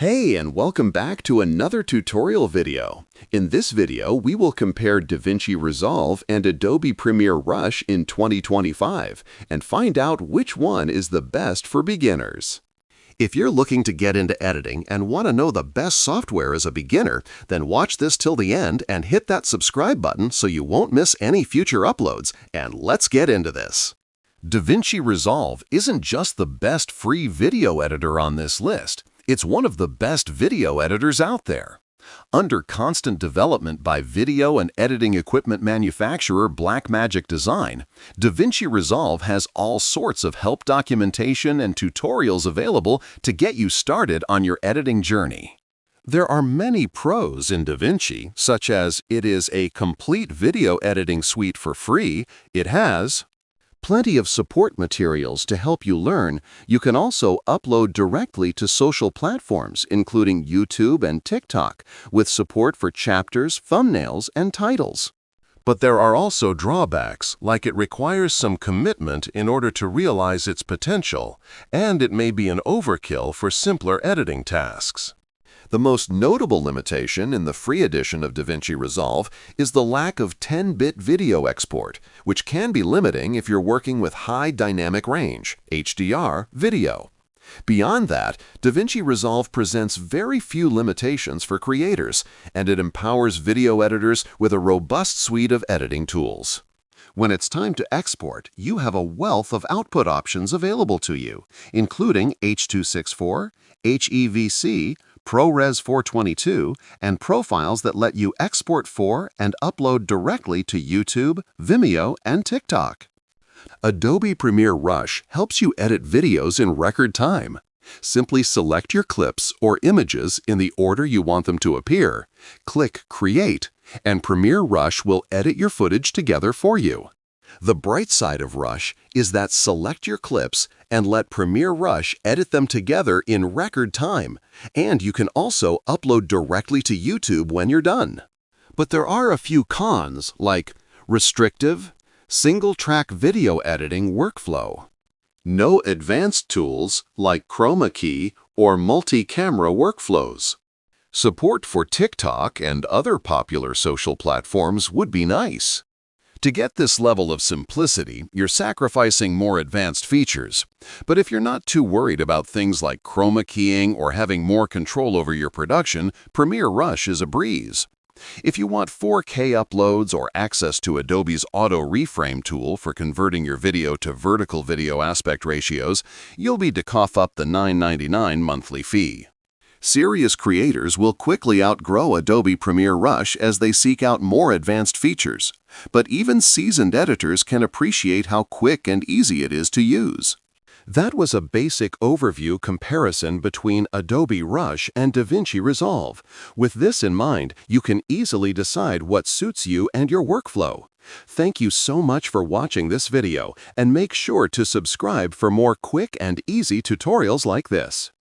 Hey, and welcome back to another tutorial video. In this video, we will compare DaVinci Resolve and Adobe Premiere Rush in 2025 and find out which one is the best for beginners. If you're looking to get into editing and want to know the best software as a beginner, then watch this till the end and hit that subscribe button so you won't miss any future uploads, and let's get into this. DaVinci Resolve isn't just the best free video editor on this list. It's one of the best video editors out there. Under constant development by video and editing equipment manufacturer Blackmagic Design, DaVinci Resolve has all sorts of help documentation and tutorials available to get you started on your editing journey. There are many pros in DaVinci, such as it is a complete video editing suite for free, it has plenty of support materials to help you learn. You can also upload directly to social platforms, including YouTube and TikTok, with support for chapters, thumbnails, and titles. But there are also drawbacks, like it requires some commitment in order to realize its potential, and it may be an overkill for simpler editing tasks. The most notable limitation in the free edition of DaVinci Resolve is the lack of 10-bit video export, which can be limiting if you're working with high dynamic range, HDR, video. Beyond that, DaVinci Resolve presents very few limitations for creators, and it empowers video editors with a robust suite of editing tools. When it's time to export, you have a wealth of output options available to you, including H.264, HEVC, ProRes 422, and profiles that let you export for and upload directly to YouTube, Vimeo, and TikTok. Adobe Premiere Rush helps you edit videos in record time. Simply select your clips or images in the order you want them to appear, click Create, and Premiere Rush will edit your footage together for you. The bright side of Rush is that select your clips and let Premiere Rush edit them together in record time, and you can also upload directly to YouTube when you're done. But there are a few cons, like restrictive, single-track video editing workflow, no advanced tools like chroma key or multi-camera workflows. Support for TikTok and other popular social platforms would be nice. To get this level of simplicity, you're sacrificing more advanced features. But if you're not too worried about things like chroma keying or having more control over your production, Premiere Rush is a breeze. If you want 4K uploads or access to Adobe's Auto Reframe tool for converting your video to vertical video aspect ratios, you'll need to cough up the $9.99 monthly fee. Serious creators will quickly outgrow Adobe Premiere Rush as they seek out more advanced features, but even seasoned editors can appreciate how quick and easy it is to use. That was a basic overview comparison between Adobe Rush and DaVinci Resolve. With this in mind, you can easily decide what suits you and your workflow. Thank you so much for watching this video, and make sure to subscribe for more quick and easy tutorials like this.